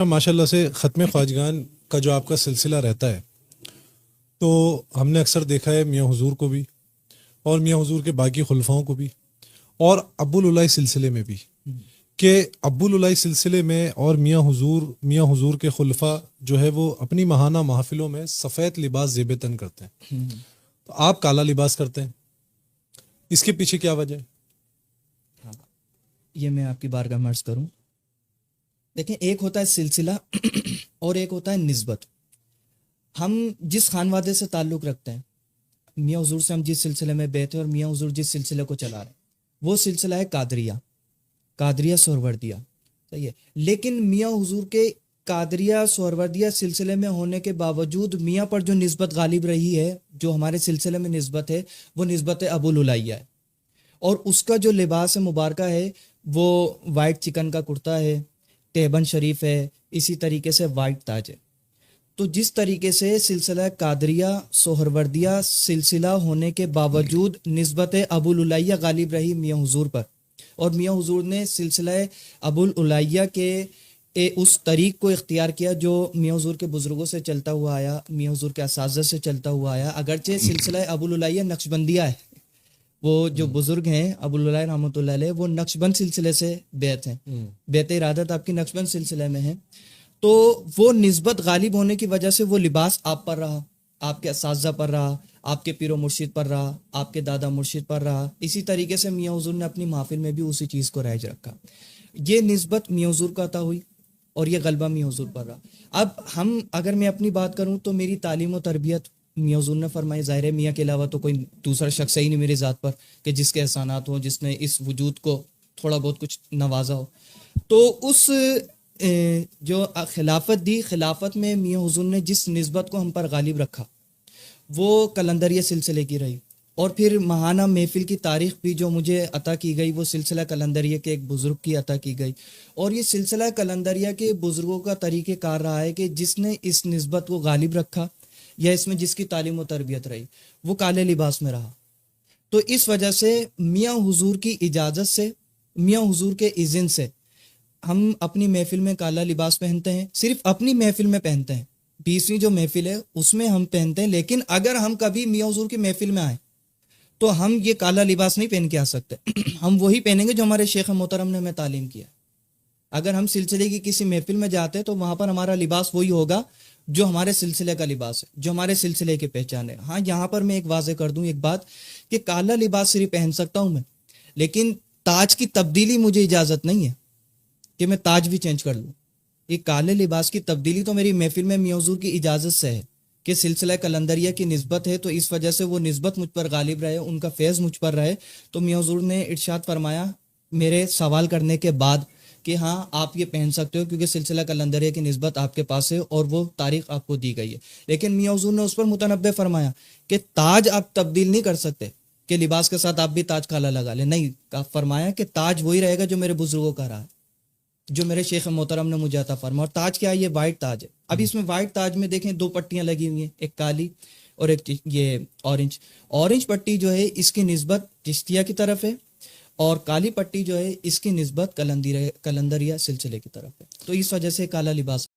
ماشاء اللہ سے ختم خواجگان کا جو آپ کا سلسلہ رہتا ہے تو ہم نے اکثر دیکھا ہے میاں حضور کو بھی اور میاں حضور کے باقی خلفاؤں کو بھی اور ابو العلائی سلسلے میں بھی کہ ابو العلائی سلسلے میں اور میاں حضور کے خلفاء جو ہے وہ اپنی ماہانہ محافلوں میں سفید لباس زیب تن کرتے ہیں، تو آپ کالا لباس کرتے ہیں، اس کے پیچھے کیا وجہ ہے؟ یہ میں آپ کی بارگاہ میں عرض کروں. دیکھیں، ایک ہوتا ہے سلسلہ اور ایک ہوتا ہے نسبت. ہم جس خانوادے سے تعلق رکھتے ہیں، میاں حضور سے ہم جس سلسلے میں بیٹھے اور میاں حضور جس سلسلے کو چلا رہے ہیں، وہ سلسلہ ہے قادریہ سہروردیہ. صحیح ہے. لیکن میاں حضور کے قادریہ سہروردیہ سلسلے میں ہونے کے باوجود میاں پر جو نسبت غالب رہی ہے، جو ہمارے سلسلے میں نسبت ہے، وہ نسبت ابو العلیہ ہے. اور اس کا جو لباس مبارکہ ہے وہ وائٹ چکن کا کرتا ہے، تہبند شریف ہے، اسی طریقے سے وائٹ تاج ہے. تو جس طریقے سے سلسلہ قادریہ سہروردیہ سلسلہ ہونے کے باوجود نسبت ابو العلیہ غالب رہی میاں حضور پر، اور میاں حضور نے سلسلہ ابو العلیہ کے اس طریق کو اختیار کیا جو میاں حضور کے بزرگوں سے چلتا ہوا آیا، میاں حضور کے اساتذہ سے چلتا ہوا آیا. اگرچہ سلسلہ ابو العلیہ نقشبندیہ ہے، وہ جو بزرگ ہیں ابو العلیہ رحمۃ اللہ علیہ، وہ نقشبند سلسلے سے بیعت ہیں، بیعت ارادت آپ کی نقشبند سلسلے میں ہے. تو وہ نسبت غالب ہونے کی وجہ سے وہ لباس آپ پر رہا، آپ کے اساتذہ پر رہا، آپ کے پیر و مرشد پر رہا، آپ کے دادا مرشد پر رہا. اسی طریقے سے میاں حضور نے اپنی محافل میں بھی اسی چیز کو رائج رکھا. یہ نسبت میاں حضور کا عطا ہوئی اور یہ غلبہ میاں حضور پر رہا. اب اگر میں اپنی بات کروں تو میری تعلیم و تربیت میاں حضور نے فرمائی. ظاہر ہے میاں کے علاوہ تو کوئی دوسرا شخص ہی نہیں میری ذات پر کہ جس کے احسانات ہوں، جس نے اس وجود کو تھوڑا بہت کچھ نوازا ہو. تو اس جو خلافت دی، خلافت میں میاں حضور نے جس نسبت کو ہم پر غالب رکھا وہ کلندریہ سلسلے کی رہی. اور پھر ماہانہ محفل کی تاریخ بھی جو مجھے عطا کی گئی وہ سلسلہ کلندریہ کے ایک بزرگ کی عطا کی گئی. اور یہ سلسلہ کلندریہ کے بزرگوں کا طریقہ کار رہا ہے کہ جس نے اس نسبت کو غالب رکھا یا اس میں جس کی تعلیم و تربیت رہی وہ کالے لباس میں رہا. تو اس وجہ سے میاں حضور کی اجازت سے، میاں حضور کے اذن سے ہم اپنی محفل میں کالا لباس پہنتے ہیں. صرف اپنی محفل میں پہنتے ہیں، 20ویں جو محفل ہے اس میں ہم پہنتے ہیں. لیکن اگر ہم کبھی میاں حضور کی محفل میں آئیں تو ہم یہ کالا لباس نہیں پہن کے آ سکتے. ہم وہی پہنیں گے جو ہمارے شیخ محترم نے ہمیں تعلیم کیا. اگر ہم سلسلے کی کسی محفل میں جاتے ہیں تو وہاں پر ہمارا لباس وہی ہوگا جو ہمارے سلسلے کا لباس ہے، جو ہمارے سلسلے کی پہچان ہے. ہاں، یہاں پر میں ایک واضح کر دوں ایک بات کہ کالا لباس صرف پہن سکتا ہوں میں، لیکن تاج کی تبدیلی مجھے اجازت نہیں ہے کہ میں تاج بھی چینج کر لوں. یہ کالے لباس کی تبدیلی تو میری محفل میں میاں حضور کی اجازت سے ہے کہ سلسلہ کلندریہ کی نسبت ہے، تو اس وجہ سے وہ نسبت مجھ پر غالب رہے، ان کا فیض مجھ پر رہے. تو میاں حضور نے ارشاد فرمایا میرے سوال کرنے کے بعد کہ ہاں آپ یہ پہن سکتے ہو کیونکہ سلسلہ کلندریہ کی نسبت آپ کے پاس ہے اور وہ تاریخ آپ کو دی گئی ہے. لیکن میاں حضور نے اس پر متنبہ فرمایا کہ تاج آپ تبدیل نہیں کر سکتے کہ لباس کے ساتھ آپ بھی تاج کالا لگا لیں. نہیں، فرمایا کہ تاج وہی رہے گا جو میرے بزرگوں کا رہا ہے، جو میرے شیخ محترم نے مجھے عطا فرمایا. اور تاج کیا ہے؟ یہ وائٹ تاج ہے. اب اس میں وائٹ تاج میں دیکھیں 2 پٹیاں لگی ہوئی ہیں، ایک کالی اور ایک یہ اورنج پٹی جو ہے اس کی نسبت چشتیہ کی طرف ہے، اور کالی پٹی جو ہے اس کی نسبت کلندریہ سلسلے کی طرف ہے. تو اس وجہ سے کالا لباس